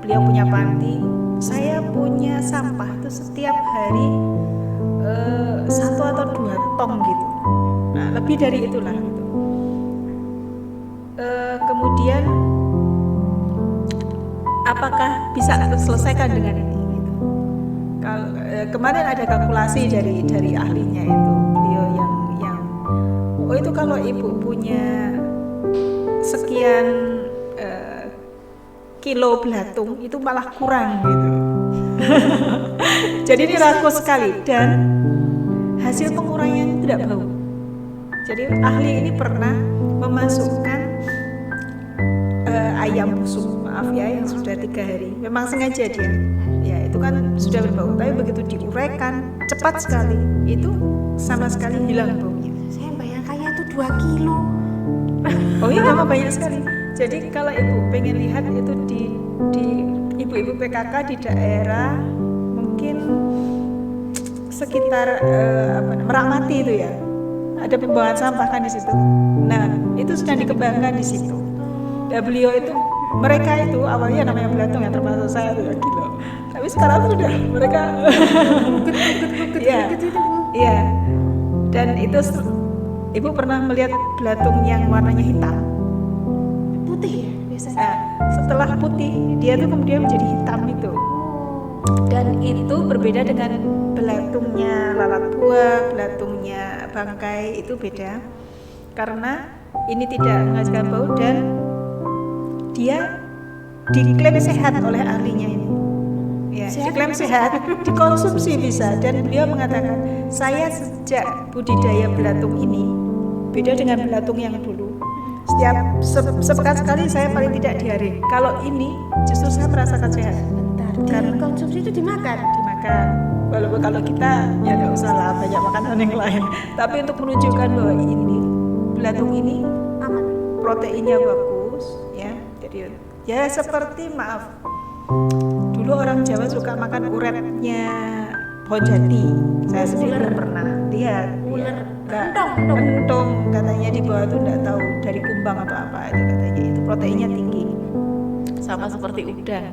beliau punya panti, saya punya sampah itu setiap hari 1 atau 2 tong gitu. Nah, lebih dari itulah gitu. Kemudian apakah bisa selesaikan dengan ini gitu. Kemarin ada kalkulasi dari ahlinya itu, beliau yang itu kalau ibu punya sekian kilo belatung itu malah kurang gitu. Jadi ini rakus sekali dan hasil pengurangan tidak bau. Jadi ahli ini pernah memasukkan ayam busuk, maaf ya, yang sudah 3 hari. Memang sengaja dia, ya itu kan sudah berbau. Tapi begitu diuraikan cepat sekali, itu sama sekali hilang baunya. Saya bayangkannya itu 2 kilo. Oh iya, memang banyak sekali. Jadi kalau ibu pengen lihat itu di ibu-ibu PKK di daerah mungkin sekitar Merak-Mati itu ya, ada pembuangan sampah kan di situ. Nah itu sedang dikembangkan di situ. Dan beliau itu, mereka itu awalnya namanya belatung ya, termasuk saya tuh ya kilo. Tapi sekarang sudah mereka iya. Dan itu ibu pernah melihat belatung yang warnanya hitam. Putih ya biasanya. Nah, setelah putih dia tuh kemudian menjadi hitam itu. Dan itu berbeda dengan belatungnya lalat buah, belatungnya bangkai, itu beda. Karena ini tidak menghasilkan bau dan dia diklaim sehat oleh ahlinya ini. Ya, diklaim sehat, dikonsumsi bisa. Dan beliau mengatakan, saya sejak budidaya belatung ini beda dengan belatung yang dulu. Setiap sepekan sekali saya paling tidak diare. Kalau ini justru saya merasakan sehat. Karena konsumsi itu dimakan. Walaupun kalau kita ya nggak usah lah banyak makanan yang lain. Tapi untuk menunjukkan bahwa ini belatung ini Aman. proteinnya bagus, ya. Jadi ya seperti maaf. Dulu orang Jawa suka makan uretnya pohon jati. Saya sendiri belum pernah lihat. Ular. Entong katanya di bawah itu enggak tahu dari kumbang atau apa itu katanya, itu proteinnya tinggi. Sama seperti udang.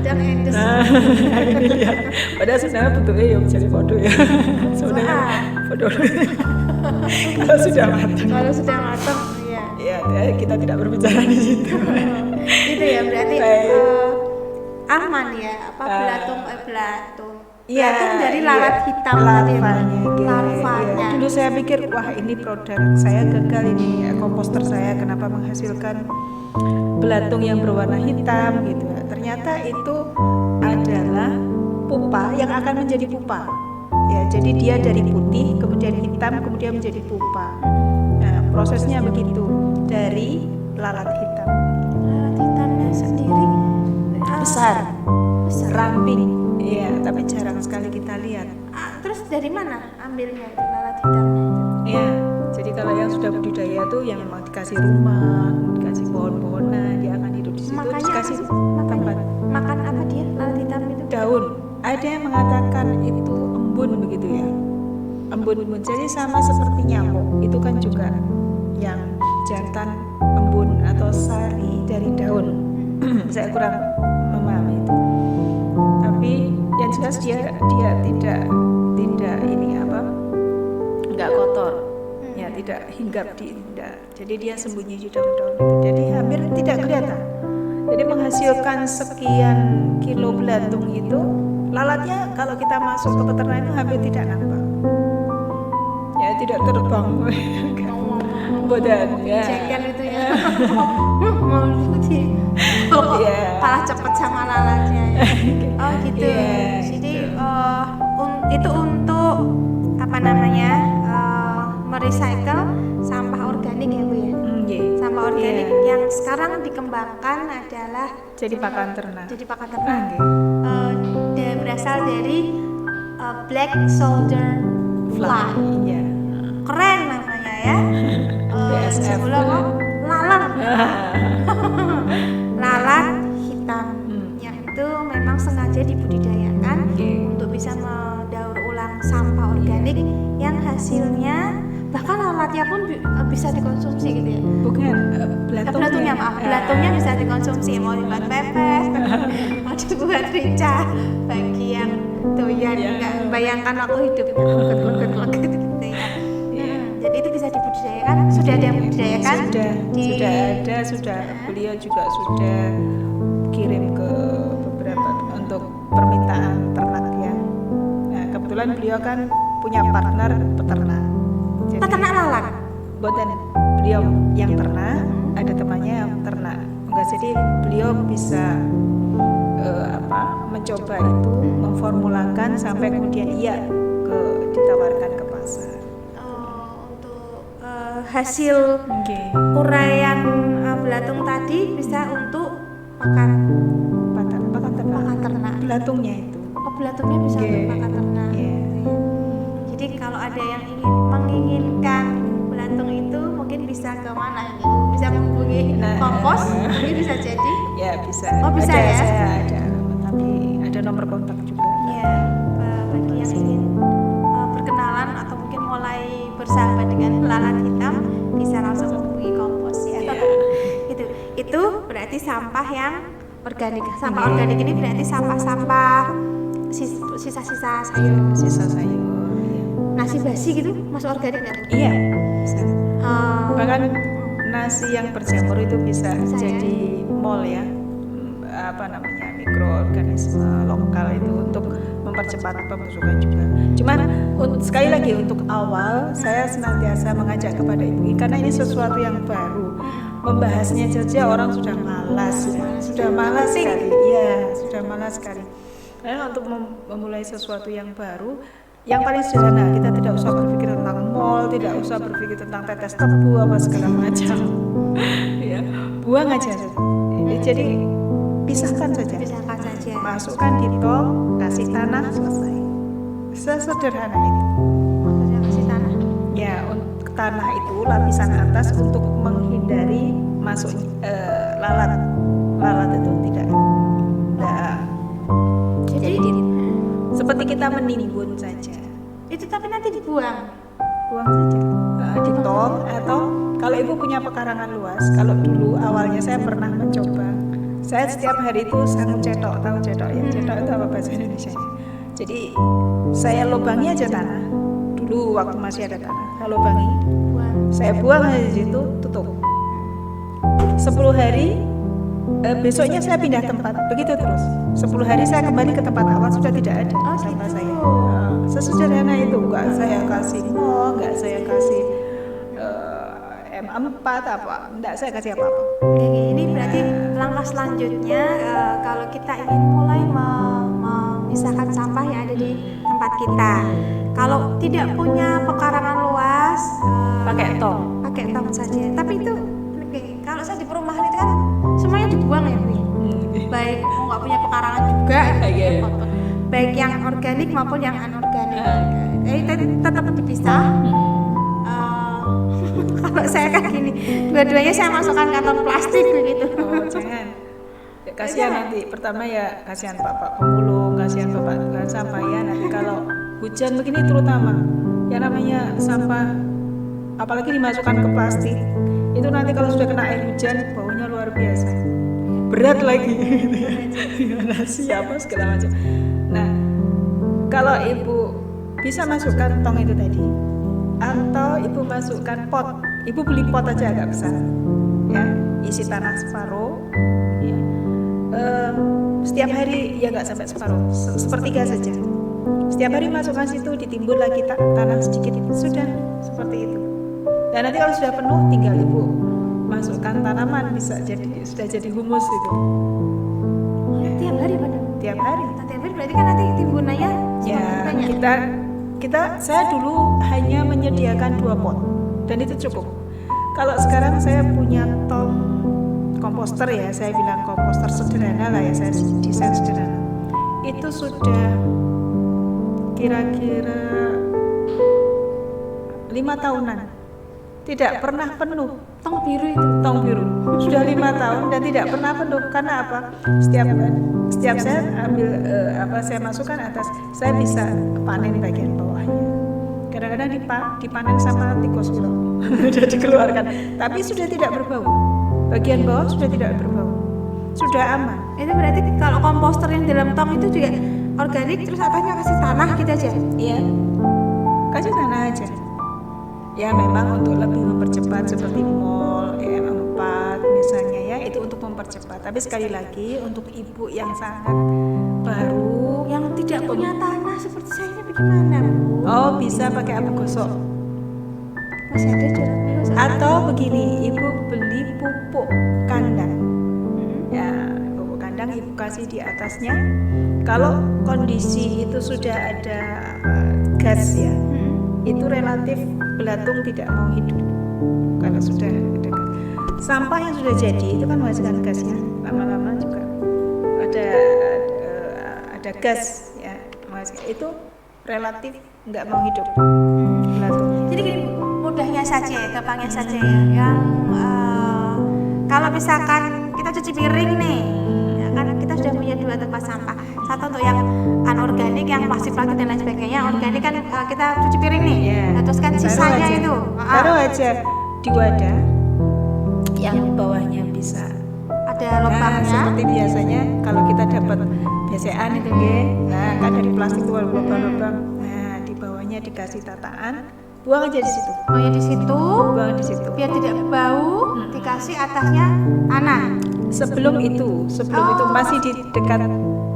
Udang endes. Ini lihat. Padahal sebenarnya bentuknya ya jadi bodoh ya. Sebenarnya bodoh. Kalau sudah matang. Iya. Ya, kita tidak berbicara di situ. Gitu ya, berarti aman ya, belatung. Iya, dari lalat hitam larvanya. Dulu saya pikir wah ini produk saya gagal ini, komposter saya kenapa menghasilkan belatung yang berwarna hitam gitu. Ternyata itu adalah pupa yang akan menjadi pupa. Ya, jadi dia dari putih kemudian hitam kemudian menjadi pupa. Nah, prosesnya begitu dari lalat hitam. Lalat hitamnya sendiri Besar. Ramping. Iya, tapi jarang sekali kita lihat. Terus dari mana ambilnya itu lalat hitamnya? Iya, jadi kalau yang sudah budidaya tuh yang memang dikasih rumah, dikasih pohon-pohonan, dia akan hidup di situ. Makanya Dikasih tempat. Makan apa dia lalat hitam itu? Daun. Ada yang mengatakan itu embun begitu ya. Embun-embun. Jadi sama seperti nyamuk. Itu kan juga yang jantan embun atau sari dari daun. Saya kurang memahami itu. Tapi yang jelas dia tidak ini enggak kotor. Ya, tidak hinggap di indah. Jadi dia sembunyi di daun-daun itu. Jadi hampir tidak kelihatan. Jadi menghasilkan sekian kilo belatung itu, lalatnya kalau kita masuk ke peternak itu hampir tidak nampak. Ya, tidak terbang. Badan ya. Jengkel itu ya. Mau putih. Kalah cepet sama lalatnya ya. Oh gitu. Yeah, jadi itu untuk merecycle sampah organik ya Bu ya. Sampah organik yang sekarang dikembangkan adalah jadi pakan ternak. Dia berasal dari black soldier fly. Iya. Keren namanya ya. BSF. Lalat hitam yang itu memang sengaja dibudidayakan untuk bisa mendaur ulang sampah organik yang hasilnya bahkan lalat tempatnya pun bisa dikonsumsi gitu ya. Bukan Belatungnya maaf, belatungnya bisa dikonsumsi, mau dibuat pepes, mau dibuat rica. Bagi yang doyan nggak bayangkan waktu hidup kleget gitu ya. Jadi itu bisa dibudidayakan. Sudah ada yang budidayakan? Sudah. Beliau juga sudah kirim ke beberapa untuk permintaan ternak ya. Nah kebetulan beliau kan punya partner peternak. Jadi, peternak lalat? Buatan beliau yang ternak, ada temannya yang ternak. Enggak, jadi beliau bisa mencoba itu, memformulakan sampai kemudian ditawarkan ke pasar. Untuk hasil uraian belatung tadi bisa untuk pakan ternak. Belatungnya itu. Belatungnya bisa untuk pakan ternak. Jadi kalau ada yang menginginkan belatung itu mungkin bisa ke mana ini? Bisa menghubungi kompos, ini bisa jadi? Ya bisa. Bisa ada, ya? Saya ada, tapi ada nomor kontak juga. Ya, bagi yang ingin berkenalan atau mungkin mulai bersahabat dengan lalat hitam bisa langsung menghubungi kompos ya. Gitu. Itu berarti sampah yang organik. Sampah organik ini berarti sampah-sampah sisa-sisa sayur. Sisa sayur. Nasi basi gitu masuk organik nggak? Iya, bisa. Bahkan nasi yang berjamur itu bisa jadi mol ya, mikroorganisme lokal itu untuk mempercepat pembusukan juga. Cuman sekali lagi untuk awal saya senantiasa mengajak kepada ibu karena ini sesuatu yang baru. Membahasnya saja orang sudah malas sekali. Iya, sudah malas sekali. Karena untuk memulai sesuatu yang baru, yang paling sederhana, kita tidak usah berpikir tentang mall, tidak usah berpikir tentang tetes tebu apa segala macam. Ya, buang aja. Jadi pisahkan saja. Masukkan di tong, kasih tanah, selesai. Sesederhana itu. Maksudnya kasih tanah? Ya, untuk tanah itu lapisan atas untuk menghindari masuk lalat. Lalat itu tidak. Jadi seperti kita menimbun saja. Itu tapi nanti buang saja. Di tong atau kalau ibu punya pekarangan luas. Kalau dulu awalnya saya pernah mencoba. Saya setiap hari itu sangat cetok, tahu cetok ya? Cetok itu apa bahasa Indonesia? Jadi saya lubangi aja tanah. Dulu waktu masih ada tanah, saya lubangi. Saya buang aja di situ, tutup. 10 hari besoknya saya pindah tempat, begitu terus. 10 hari saya kembali ke tempat awal, sudah tidak ada sampah saya. Sesederhana itu, enggak saya kasih enggak saya kasih M4 apa, enggak saya kasih apa-apa. Ini berarti langkah selanjutnya kalau kita ingin mulai memisahkan sampah yang ada di tempat kita. Kalau tidak punya pekarangan luas, pakai tong saja. Tapi itu kalau saya di perumahan itu kan semuanya dibuang ya, Bu. Baik mau nggak punya pekarangan juga, baik yang organik maupun yang anorganik. Tetap dipisah. Kalau saya kayak gini, dua-duanya saya masukkan kantong plastik begitu. Jangan. Ya, kasihan nanti. Pertama ya kasihan bapak pemulung, kasihan bapak tukang sampah ya. Nanti kalau hujan begini terutama, yang namanya sampah, apalagi dimasukkan ke plastik, itu nanti kalau sudah kena air hujan, baunya luar biasa. Berat lagi. Nasi apa segala macam. Nah, kalau ibu bisa masukkan tong itu tadi, atau ibu masukkan pot. Ibu beli pot aja agak besar, ya, isi tanah separuh, ya. Setiap hari ya nggak sampai separuh, sepertiga saja. Setiap hari masukkan situ, ditimbun lagi tanah sedikit, sudah seperti itu. Dan nanti kalau sudah penuh, tinggal ibu masukkan tanaman, sudah jadi humus itu. Tiap hari pada? Tiap hari. Tiap hari berarti kan nanti timbunannya ya banyak. Saya dulu hanya menyediakan 2 pot dan itu cukup. Kalau sekarang saya punya tong komposter ya, saya bilang komposter sederhana lah ya, saya desain sederhana. Itu sudah kira-kira 5 tahunan, tidak pernah penuh. Tong biru itu? Tong biru sudah 5 tahun dan tidak pernah penuh. Karena apa? Setiap saya ambil saya masukkan atas, saya bisa panen bagian bawahnya. Kadang-kadang dipanen sama tikus bilang. sudah dikeluarkan, tapi sudah tidak berbau. Bagian bawah sudah tidak berbau, sudah aman. Itu berarti kalau komposter yang dalam tong itu juga organik, terus atasnya kasih tanah gitu aja? Iya, kasih tanah aja. Ya memang untuk lebih mempercepat seperti mol EM4 misalnya ya, itu untuk mempercepat. Tapi sekali lagi untuk ibu yang sangat baru, Yang tidak punya tanah seperti saya ini bagaimana, Bu? oh bisa pakai abu gosok. Masih ada jualan gosok? Atau begini, ibu beli pupuk kandang. Ya, pupuk kandang ibu kasih di atasnya. Kalau kondisi itu sudah ada gas ya, itu relatif belatung tidak mau hidup. Kalau sudah ada gas. Sampah yang sudah jadi itu kan menghasilkan gas ya. Lama-lama juga ada gas ya, itu relatif nggak mau hidup belatungnya. Jadi gini, mudahnya saja ya, gampangnya saja ya. Yang kalau misalkan kita cuci piring nih, ya kan kita sudah punya 2 tempat sampah. Satu untuk yang anorganik, yang plastik dan lain sebagainya. Organik kan kita cuci piring nih. Iya. Nah, terus kan Taruh sisanya aja. itu Taruh aja di wadah yang di bawahnya bisa. ada Nah, lubangnya. seperti biasanya kalau kita dapat BCA itu nah kan dari plastik itu lubang-lubang. Nah, di bawahnya dikasih tataan, buang aja di situ. Maunya di situ Buang di situ. biar tidak bau, dikasih atasnya tanah. Sebelum itu masih di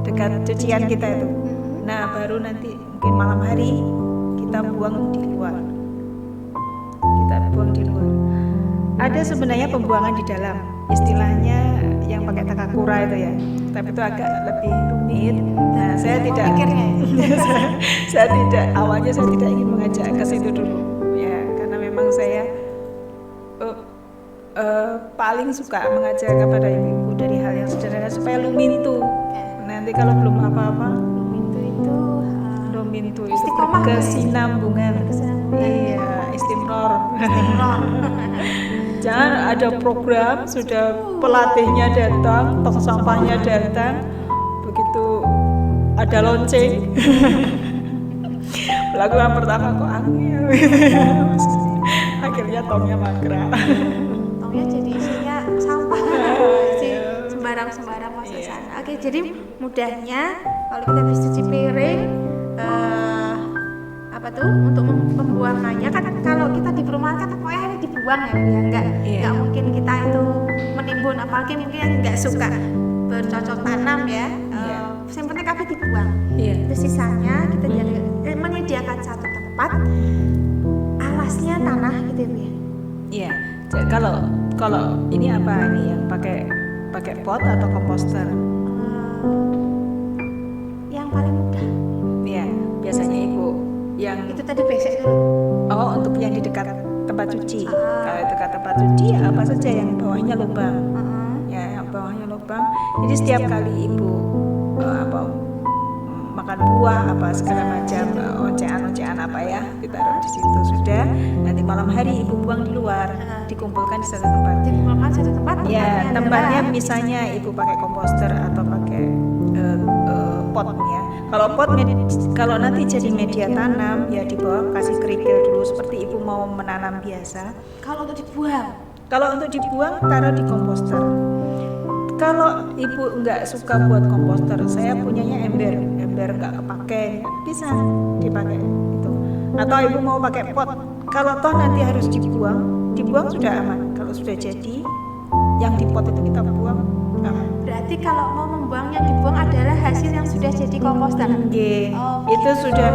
dekat cucian kita itu. Nah, baru nanti mungkin malam hari kita buang di luar. Ada sebenarnya pembuangan di dalam, istilahnya yang pakai takakura itu ya. Tapi itu agak lebih rumit. Nah, saya tidak Pikirnya. awalnya saya tidak ingin mengajak ke situ dulu. Ya, karena memang saya paling suka mengajak kepada ibu-ibu dari hal yang sederhana supaya lumintu. Nanti kalau belum apa-apa, lumintu itu Istiqomah, kesinambungan. Iya, istimror. Jangan ada program sudah pelatihnya datang, tong sampahnya datang, begitu ada lonceng. Lakukan pertama kok angin. Akhirnya tongnya mangkrak. Tongnya jadi isinya sampah. Sembarang masuk sana. Oke, jadi mudahnya kalau kita habis cuci piring untuk pembuangannya kan kalau kita di perumahan kan pokoknya ini dibuang ya, nggak mungkin kita itu menimbun, apalagi mungkin nggak suka bercocok tanam ya. Yang penting kabeh dibuang. Itu sisanya kita menyediakan satu tempat, alasnya tanah gitu ya, Bu ya. Iya. Kalau ini apa ini yang pakai pot atau komposter? Yang paling mudah. Iya, biasanya ibu yang Itu tadi basic dulu. oh untuk yang di dekat tempat cuci. Kalau dekat tempat cuci apa saja yang bawahnya lubang. Ya, yang bawahnya lubang. Jadi setiap kali ibu makan buah apa segala macam ocean apa ya ditaruh di situ sudah. Nanti malam hari ibu buang di luar, dikumpulkan di satu tempat. Dikumpulkan satu tempat. Ya, tempatnya misalnya ibu pakai komposter atau pakai pot ya. Kalau nanti jadi media tanam ya di bawah kasih kerikil dulu seperti ibu mau menanam biasa. Kalau untuk dibuang, Taruh di komposter. Kalau ibu nggak suka buat komposter, saya punyanya ember nggak kepake, bisa dipakai itu. Atau ibu mau pakai pot, kalau toh nanti harus dibuang sudah aman. Kalau sudah jadi, yang di pot itu kita buang aman. berarti kalau mau membuang yang dibuang adalah hasil yang sudah jadi komposter. Oh, itu gitu. sudah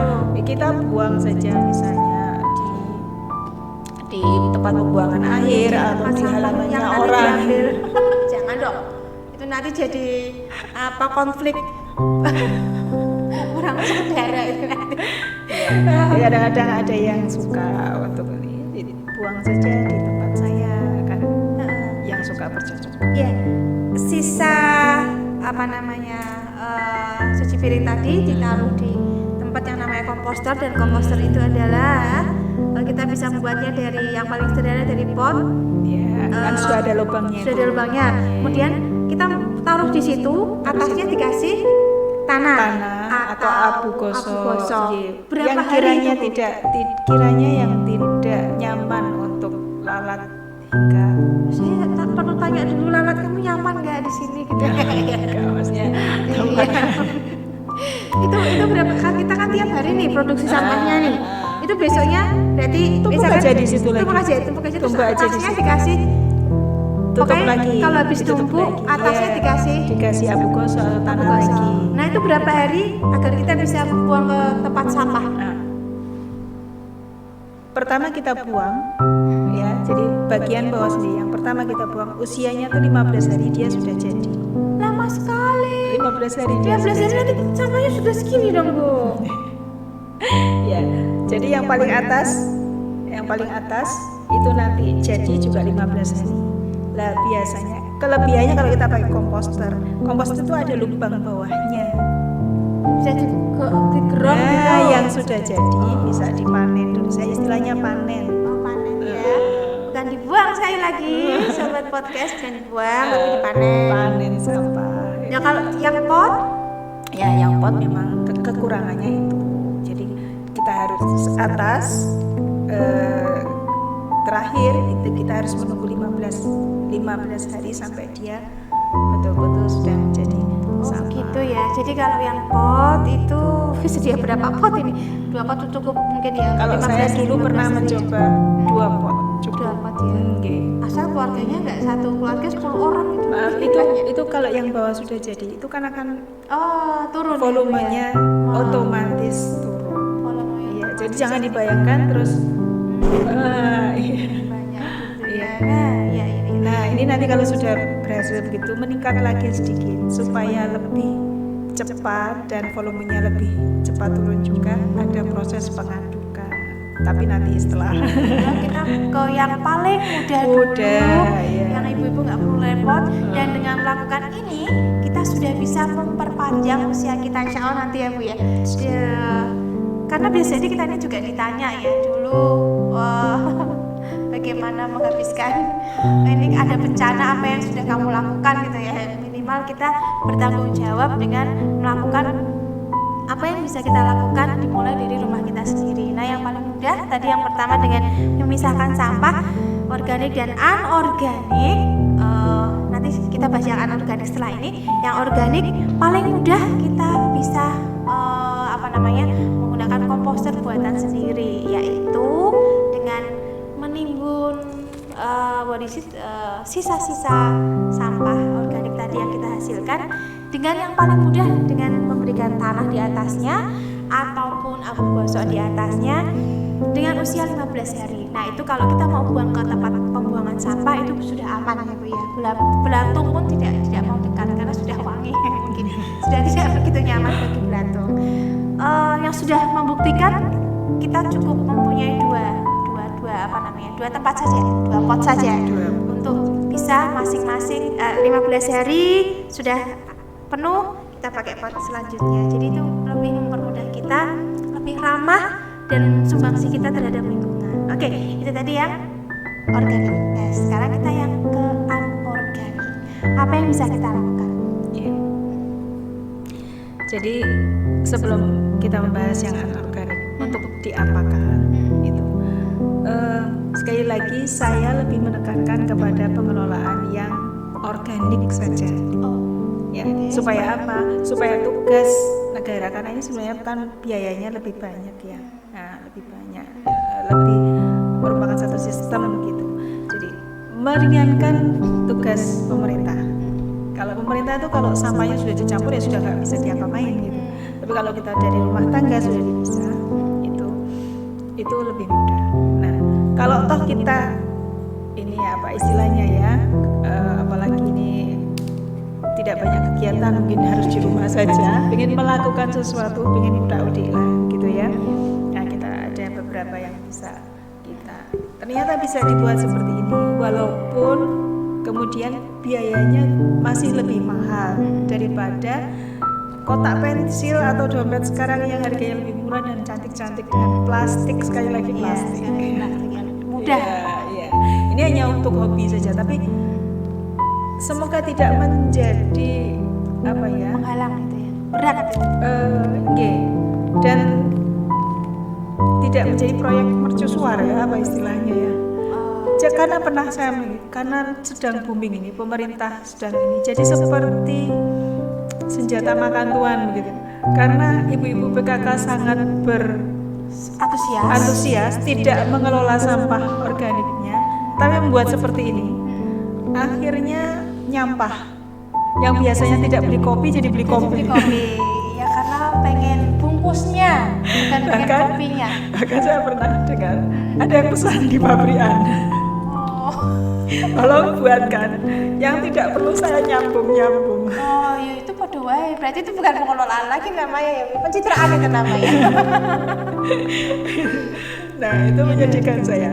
kita buang saja misalnya di tempat pembuangan air atau di halamannya yang nanti orang. diambil. Jangan dong, itu nanti jadi konflik orang saudara itu nanti. Ya, kadang-kadang ada yang suka untuk ini, jadi buang saja di tempat saya kan yang suka bercocok. Ya, sisa cuci piring tadi ditaruh di tempat yang namanya komposter, dan komposter itu adalah kita bisa membuatnya dari yang paling sederhana dari pot. Ya, kan sudah ada lubangnya. Sudah ada lubangnya. Kemudian kita taruh di situ, atasnya dikasih tanah atau abu gosok. Berapa yang hari kiranya itu, Bu? kiranya yang tidak nyaman untuk hingga Saya perlu tanya dulu, lalat kamu nyaman nggak di sini gitu. enggak, maksudnya Itu berapa kan kita kan tiap hari nih produksi sampahnya nih. Itu besoknya berarti tumpuk misalkan aja di situ lagi. tumpuk aja terus Tumpuk aja di atasnya situ. dikasih tutup pokoknya lagi. kalau habis Ditutup tumpuk lagi. atasnya Iya. dikasih abu gosok atau tanah gosok. lagi. Nah itu berapa hari agar kita bisa buang ke tempat sampah? Nah, pertama kita buang ya, jadi bagian bawah sendiri yang pertama kita buang, usianya tuh 15 hari dia sudah jadi. Lama sekali. 15 hari dia 15 sudah hari nanti sampahnya sudah segini dong Bu. ya. Jadi yang paling atas itu nanti jadi juga 15 hari. Lah biasanya kelebihannya kalau kita pakai komposter itu ada lubang bawahnya. Bisa digerok gitu. Nah, yang sudah jadi bisa dipanen dulu. Saya istilahnya panen. Oh, panen ya. Bukan dibuang sekali lagi, sobat podcast, bukan dibuang tapi dipanen. Panen sampah. Ya kalau yang pot Ya, yang pot memang kekurangannya itu. Jadi kita harus atas terakhir itu kita harus menunggu 15 hari sampai dia betul-betul sudah menjadi sampah. gitu ya. Jadi kalau yang pot itu sedia berapa pot ini? 2 pot tuh cukup mungkin ya. Kalau 15 saya dulu 15 pernah hari. mencoba 2 pot cukup. 2 pot ya. Nggih. Asal keluarganya nggak satu keluarga 10 orang itu. Maaf, banyak. itu kalau yang bawah sudah jadi itu kan akan Oh, turun ya, Bu, volumenya ya? Oh, otomatis turun. volumenya Iya, jadi otomatis jangan dibayangkan terus iya. banyak gitu Iya. ya. Nah, iya ini. Nah, ini nanti kalau sudah berhasil begitu meningkat lagi sedikit supaya lebih cepat dan volumenya lebih cepat turun juga, ada proses pengadukan. Tapi nanti setelah Nah, kita ke yang paling mudah Mudah, dulu, ya. yang ibu-ibu nggak perlu repot, dan dengan melakukan ini kita sudah bisa memperpanjang usia kita, insya Allah nanti ya Bu ya. Karena biasanya kita ini juga ditanya ya dulu bagaimana menghabiskan ini ada bencana apa yang sudah kamu lakukan gitu ya, minimal kita bertanggung jawab dengan melakukan apa yang bisa kita lakukan dimulai dari rumah kita sendiri. Nah yang paling mudah tadi yang pertama dengan memisahkan sampah organik dan anorganik. Nanti kita bahas yang anorganik setelah ini. Yang organik paling mudah kita bisa menggunakan komposter buatan sendiri, yaitu dengan menimbun sisa-sisa sampah organik tadi yang kita hasilkan, dengan yang paling mudah dengan memberikan tanah di atasnya ataupun abu gosok di atasnya dengan usia 15 hari. Nah itu kalau kita mau buang ke tempat pembuangan sampah itu sudah aman ya Bu ya. Belatung pun tidak mau dekat karena sudah wangi mungkin sudah tidak begitu nyaman bagi belatung. Yang sudah membuktikan kita cukup mempunyai dua tempat saja, 2 pot saja untuk bisa masing-masing 15 hari sudah penuh kita pakai pot selanjutnya. Jadi itu lebih mempermudah kita, lebih ramah dan sumbangsi kita terhadap lingkungan. Oke, itu tadi yang organik. Nah, sekarang kita yang ke anorganik. Apa yang bisa kita lakukan? Iya. Jadi sebelum kita membahas yang anorganik untuk diapakan itu, sekali lagi saya lebih menekankan kepada pengelolaan yang organik saja. Ya, supaya apa? Supaya tugas negara, karena ini sebenarnya kan biayanya lebih banyak ya. Nah, lebih banyak, lebih merupakan satu sistem gitu. Jadi meringankan tugas pemerintah. Kalau pemerintah itu kalau sampahnya sudah dicampur ya sudah nggak bisa diapa-apain gitu. Tapi kalau kita dari rumah tangga sudah bisa, itu lebih mudah. Nah, kalau toh kita ini apa istilahnya ya, apalagi ini tidak banyak kegiatan, mungkin harus di rumah saja, ingin melakukan sesuatu, ingin udah lah gitu ya. Nah kita ada beberapa yang bisa kita ternyata bisa dibuat seperti ini, walaupun kemudian biayanya masih lebih mahal daripada kotak pensil atau dompet sekarang yang harganya lebih murah dan cantik-cantik dengan plastik, sekali lagi plastik. Mudah. Ya. Ini hanya untuk hobi saja, tapi semoga tidak menjadi menghalang gitu ya, berat dan tidak menjadi proyek mercusuar ya, apa istilahnya ya, karena pernah saya karena sedang booming ini, pemerintah sedang ini, jadi seperti senjata makan tuan begitu. Karena ibu-ibu PKK sangat antusias tidak mengelola sampah organiknya, tapi membuat seperti ini. Akhirnya nyampah. Yang biasanya tidak beli kopi jadi beli kopi. Ya karena pengen bungkusnya bukan pengen kopinya. Bahkan saya pernah dengar ada yang pesan di pabrikan. Tolong buatkan yang tidak perlu saya nyambung. Oh, ya itu podo wae. Berarti itu bukan pengelolaan lagi namanya ya. Pencitraan itu namanya. Nah, itu menyedihkan saya.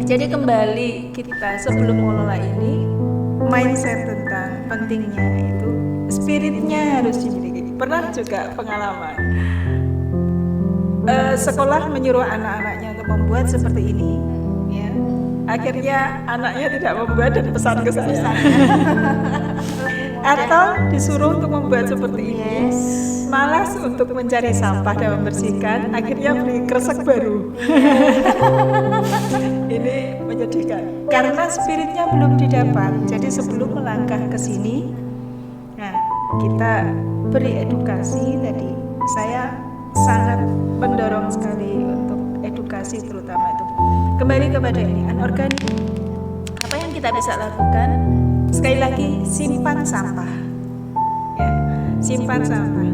Jadi kembali kita sebelum mengelola ini, mindset tentang pentingnya itu, spiritnya harus dimiliki. Pernah juga pengalaman sekolah menyuruh anak-anaknya untuk membuat seperti ini, ya. Akhirnya anaknya tidak membuat dan pesan ke saya. Atau disuruh untuk membuat seperti ini, malas untuk mencari sampah dan membersihkan, akhirnya beli kresek baru. Ini menyedihkan karena spiritnya belum didapat. Jadi sebelum melangkah ke sini, nah kita beri edukasi. Tadi saya sangat mendorong sekali untuk edukasi, terutama itu kembali kepada ini anorganik. Apa yang kita bisa lakukan? Sekali lagi, simpan sampah, ya, simpan sampah.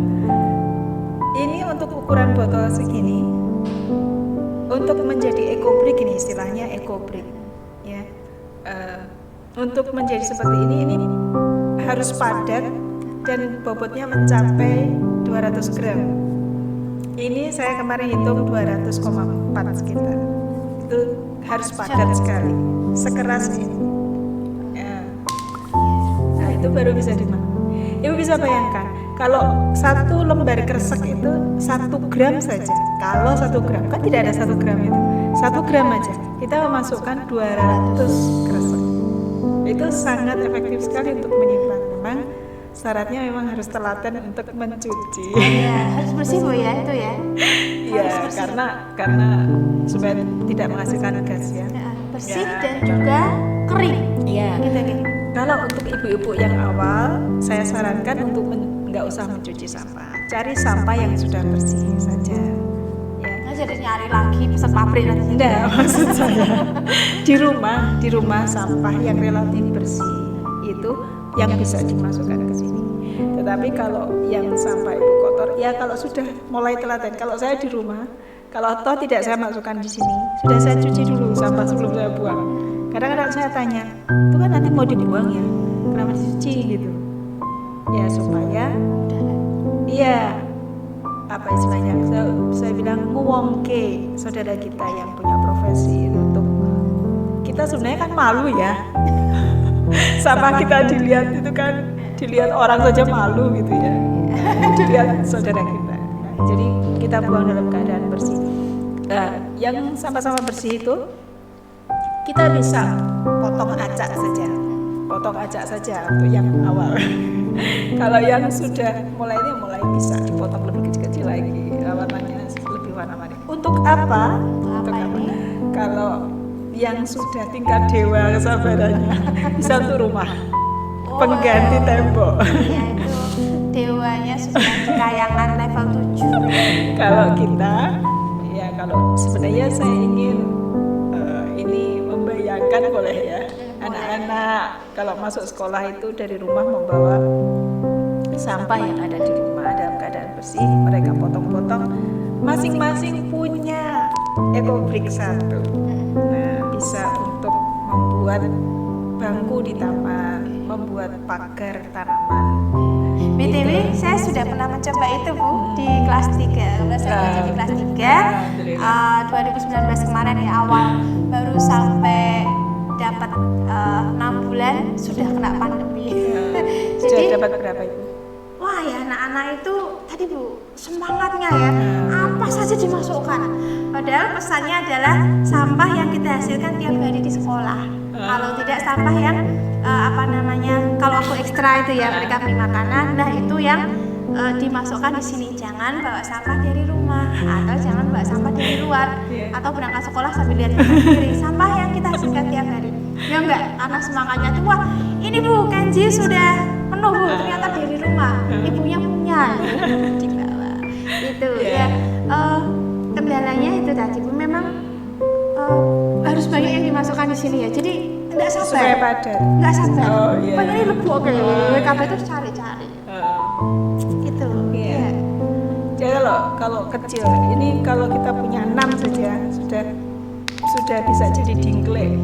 Ini untuk ukuran botol segini, untuk menjadi ekobrik, ini istilahnya ekobrik, ya. Untuk menjadi seperti ini harus padat dan bobotnya mencapai 200 gram. Ini saya kemarin hitung 200,4 sekitar. Itu harus padat sekali, sekeras ini. Ya. Nah, itu baru bisa dimakan. Ibu bisa bayangkan, kalau 1 lembar kresek itu 1 gram saja. Kalau 1 gram, kan tidak ada 1 gram itu. 1 gram aja, kita memasukkan 200 kresek. Itu sangat efektif sekali untuk menyimpan. Memang syaratnya memang harus telaten untuk mencuci. Iya, harus bersih Bu ya itu ya. Iya, karena supaya tidak menghasilkan gas ya. Bersih Ya. dan juga kering. Iya. Gitu. Kalau untuk ibu-ibu yang awal, saya sarankan untuk nggak usah mencuci sampah. Cari sampah yang sudah bersih saja. Ya. Nggak jadi nyari lagi pesan pabrik nanti. Enggak, maksud saya di rumah sampah yang relatif bersih itu yang bisa dimasukkan ke sini. Tetapi kalau yang sampah ibu kotor, ya kalau sudah mulai telaten. Kalau saya di rumah, kalau toh tidak saya masukkan di sini, sudah saya cuci dulu sampah sebelum saya buang. Kadang-kadang saya tanya, itu kan nanti mau dibuang ya, kenapa dicuci gitu? Ya supaya, iya, apa istilahnya? Saya bilang nguwongke saudara kita yang punya profesi itu untuk kita sebenarnya kan malu ya. Sama kita dilihat itu kan, dilihat orang saja malu gitu ya. Dilihat saudara kita. Nah, jadi kita buang dalam keadaan bersih. Nah, yang sama-sama bersih itu kita bisa potong acak saja untuk yang awal. Kalau yang sudah mulai bisa dipotong lebih kecil-kecil lagi, warnanya lebih warna-warni. Untuk apa? Kalau yang sudah tingkat dewa kesabarannya bisa untuk rumah, pengganti tembok. Iya itu dewanya sudah di kayangan level 7. Kalau kita, ya kalau sebenarnya saya ingin ini membayangkan boleh ya, anak-anak kalau masuk sekolah itu dari rumah membawa sampah yang ada di rumah dalam keadaan bersih, mereka potong-potong, masing-masing punya ekobrik 1. Nah, bisa untuk membuat bangku di taman, membuat pagar tanaman. BTW saya sudah pernah mencoba itu Bu di kelas 3. Saya belajar di kelas 3 2019 kemarin ya, awal baru sampai dapat 6 bulan sudah kena pandemi. Jadi dapat berapa itu? Wah ya anak-anak itu tadi Bu semangatnya ya, apa saja dimasukkan. Padahal pesannya adalah sampah yang kita hasilkan tiap hari di sekolah. Kalau tidak sampah yang kalau aku ekstra itu ya mereka beli makanan, nah itu yang dimasukkan di sini. Jangan bawa sampah dari rumah atau jangan bawa sampah dari luar atau berangkat sekolah sambil lihat kanan kiri sampah yang kita hasilkan tiap hari. Ya enggak, karena semangatnya tuh wah ini Bu Kenji sudah penuh Bu, ternyata dari rumah ibunya punya dibawa. Itu ya kendalanya itu tadi Bu, memang harus banyak yang dimasukkan di sini ya. Jadi enggak sabar. Supaya padat. Enggak sabar. Oh, iya. Pengen ini lebu oke. Kabeh terus cari-cari. Gitu. Iya. Jadi kalau kecil ini kalau kita punya 6 saja sudah bisa jadi dingle.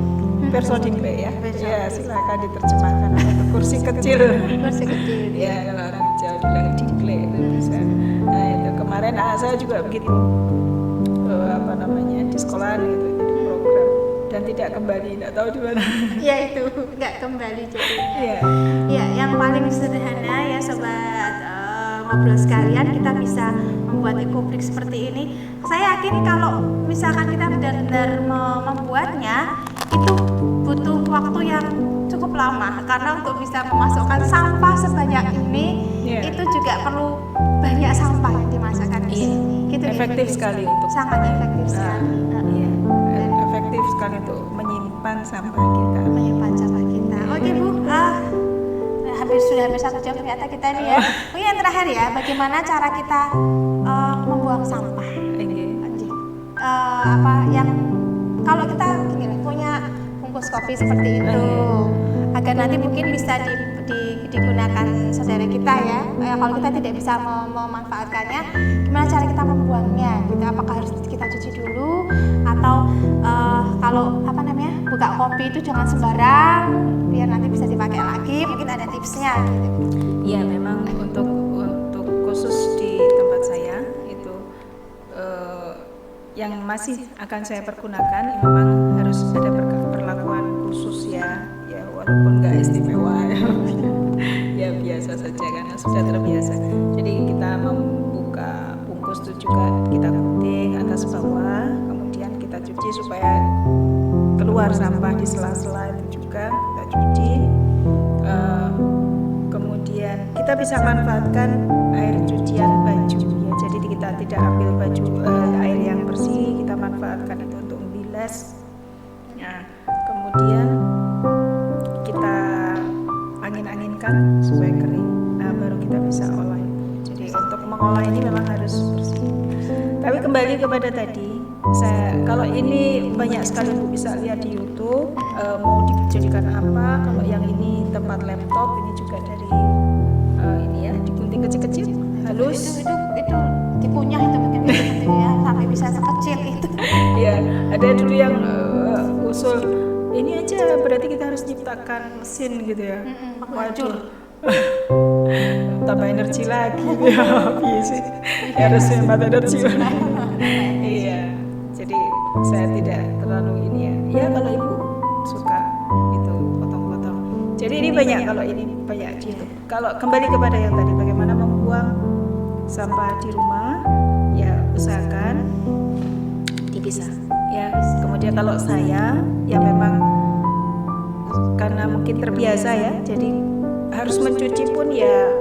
Perso dingle ya. Ya, silakan diterjemahkan untuk kursi kecil. Kursi kecil. Ya, kalau orang Jawa bilang dingle itu bisa. Nah, itu kemarin saya juga begitu. Di sekolahan gitu jadi program dan tidak kembali, tidak tahu di mana. Ya itu nggak kembali jadi. Iya. Ya, yang paling sederhana ya sobat ngobrol sekalian, kita bisa membuat ekobrik seperti ini. Saya yakin kalau misalkan kita benar-benar membuatnya itu butuh waktu yang cukup lama karena untuk bisa memasukkan sampah sebanyak ini itu juga perlu banyak sampah yang dimasukkan di sini. Gitu, efektif sekali untuk sangat efektif sekali. Iya. Dan efektif sekali untuk menyimpan sampah kita. Menyimpan sampah kita. Oke Bu, sudah hampir 1 jam ternyata kita nih ya. Oh yang terakhir ya, bagaimana cara kita membuang sampah? Apa yang kalau kita gini punya bungkus kopi seperti itu, agar nanti mungkin bisa digunakan saudara kita ya. Kalau kita tidak bisa memanfaatkannya, gimana cara kita membuangnya? Gitu. Apakah harus kita cuci dulu atau kalau buka kopi itu jangan sembarang, biar nanti bisa dipakai lagi. Mungkin ada tipsnya gitu. Iya, memang untuk khusus di tempat saya itu yang masih akan saya pergunakan memang harus ada perlakuan khusus ya walaupun nggak istimewa ya biasa saja karena sudah terbiasa. Jadi kita membuka bungkus itu juga kita gunting atas bawah, kemudian kita cuci supaya keluar sampah di sela-sela itu juga kita cuci. Kemudian kita bisa manfaatkan air cucian baju ya. Jadi kita tidak ambil baju air yang bersih, kita manfaatkan itu untuk membilas. Nah, kemudian kita angin-anginkan supaya kering. Nah, baru kita bisa olah. Jadi untuk mengolah ini memang harus bersih. Tapi kembali kepada tadi, kalau ini banyak sekali Bu bisa lihat di YouTube, mau dijadikan apa. Kalau yang ini tempat laptop, ini juga dari ini ya, digunting kecil-kecil, halus. Itu dikunyah itu mungkin gitu ya, sampai bisa sekecil itu. Ya, ada dulu yang usul ini aja berarti kita harus ciptakan mesin gitu ya. Waduh. Tambah energi lagi ya, sih. Harus hemat energi. Iya. Jadi saya tidak terlalu ini ya. Ya kalau Ibu suka itu potong-potong. Jadi ini banyak kalau ini banyak di YouTube. Kalau kembali kepada yang tadi bagaimana membuang sampah di rumah, ya usahakan dipisah. Ya, kemudian kalau saya ya memang karena mungkin terbiasa ya, jadi harus mencuci pun ya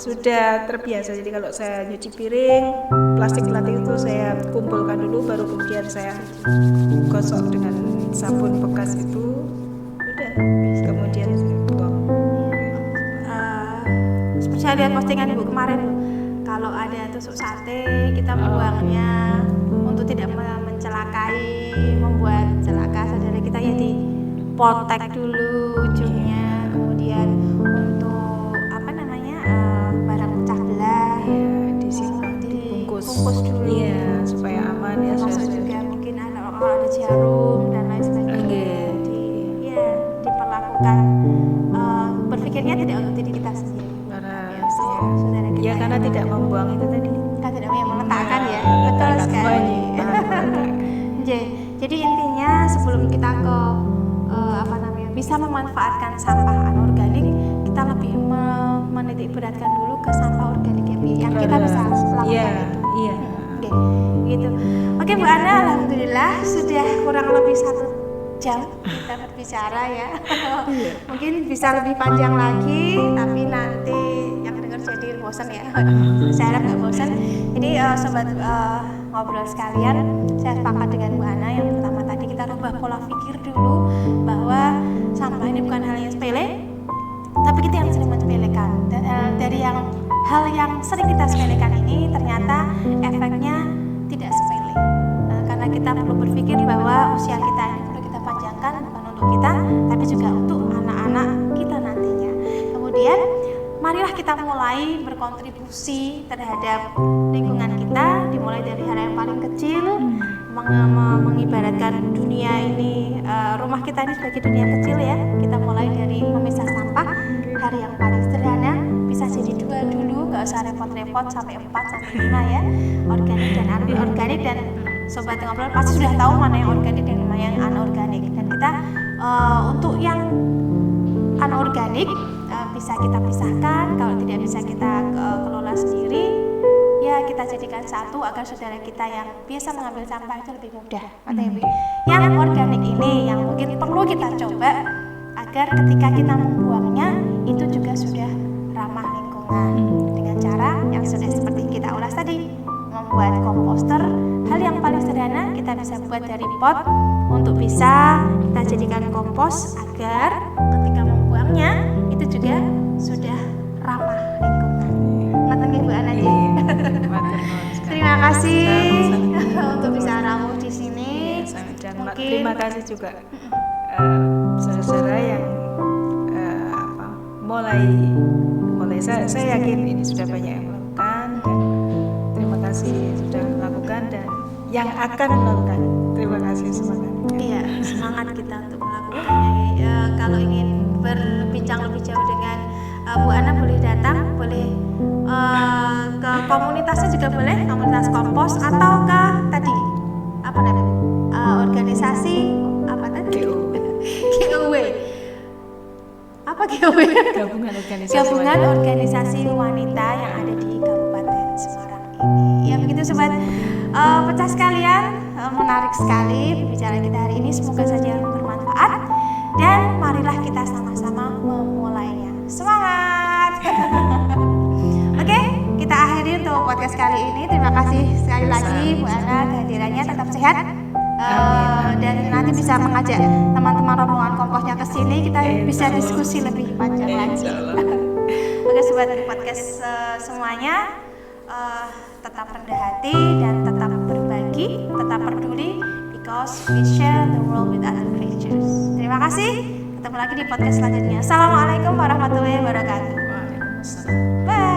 sudah terbiasa. Jadi kalau saya nyuci piring, plastik itu saya kumpulkan dulu, baru kemudian saya gosok dengan sabun bekas itu, udah, kemudian saya buang. Seperti saya lihat postingan Ibu kemarin, kalau ada tusuk sate kita membuangnya untuk tidak mencelakai, membuat celaka saudara kita ya dipotek dulu ujungnya, kemudian untuk barang pecah belah disimpan dibungkus dulu ya supaya aman ya. Termasuk juga mungkin kalau ada jarum dan lain sebagainya diperlakukan berpikirnya tidak untuk diri kita sendiri karena saudara kita ya karena tidak membuang itu tadi kan tidak yang meletakkan ya betul sekali. Jadi intinya sebelum kita ke bisa memanfaatkan sampah anorganik, kita lebih menitik beratkan dulu ke sampah organik yang kita bisa lakukan itu. Iya. Gitu. Oke Bu Ana, alhamdulillah sudah kurang lebih 1 jam kita berbicara ya. Mungkin bisa lebih panjang lagi, tapi nanti yang dengar jadi bosan ya. Saya harap nggak bosan. Jadi sobat ngobrol sekalian, saya sepakat dengan Bu Ana yang pertama tadi kita rubah pola pikir dulu bahwa sampah ini bukan hal yang sepele, tapi kita yang sering menyepelekan. Dan dari hal yang sering kita sepelekan ini ternyata efeknya tidak sepele. Karena kita perlu berpikir bahwa usia kita ini perlu kita panjangkan bukan untuk kita, tapi juga untuk anak-anak kita nantinya. Kemudian marilah kita mulai berkontribusi terhadap lingkungan kita, dimulai dari hal yang paling kecil, mengibaratkan dunia ini, rumah kita ini sebagai dunia kecil ya. Kita mulai dari memisah sampah, hal yang paling sederhana, bisa jadi 2 dulu, gak usah repot-repot sampai 4 sampai 5 ya, organik dan anorganik. Dan sobat ngobrol pasti sudah tahu mana yang organik dan mana yang anorganik. Dan kita untuk yang anorganik bisa kita pisahkan, kalau tidak bisa kita kelola sendiri, ya kita jadikan satu agar saudara kita yang biasa mengambil sampah itu lebih mudah. Yang organik ini yang mungkin perlu kita coba agar ketika kita membuangnya itu juga sudah ramah lingkungan dengan cara yang sudah seperti kita ulas tadi, membuat komposter. Hal yang paling sederhana kita bisa buat dari pot untuk bisa kita jadikan kompos agar ketika membuangnya itu juga sudah ramah lingkungan. Ngerti Bu Ana? Terima kasih untuk bisa rawuh di sini. Dan terima kasih juga saudara-saudara yang mulai saya yakin ini sudah banyak yang melakukan, dan terima kasih sudah melakukan dan yang akan melakukan. Terima kasih semangat. Iya, semangat kita untuk melakukannya. Kalau ingin berbincang lebih jauh dengan Bu Ana boleh datang, boleh ke komunitasnya juga boleh, komunitas kompos atau ke tadi apa namanya organisasi apa tadi GOW apa GOW gabungan organisasi wanita yang ada di Kabupaten Semarang ini. Ya begitu sobat pecah sekalian, menarik sekali bicara kita hari ini, semoga saja bermanfaat dan marilah kita sama-sama memulainya. Semangat. Oke, kita akhiri untuk podcast kali ini. Terima kasih sekali lagi Bu Ana kehadirannya, tetap sehat. Dan nanti bisa mengajak teman-teman rombongan komposnya ke sini, kita bisa diskusi lebih panjang lagi. Oke sobat podcast semuanya, tetap rendah hati dan tetap berbagi, tetap peduli, because we share the world with other creatures. Terima kasih, ketemu lagi di podcast selanjutnya. Assalamualaikum warahmatullahi wabarakatuh. Waalaikumsalam. Bye.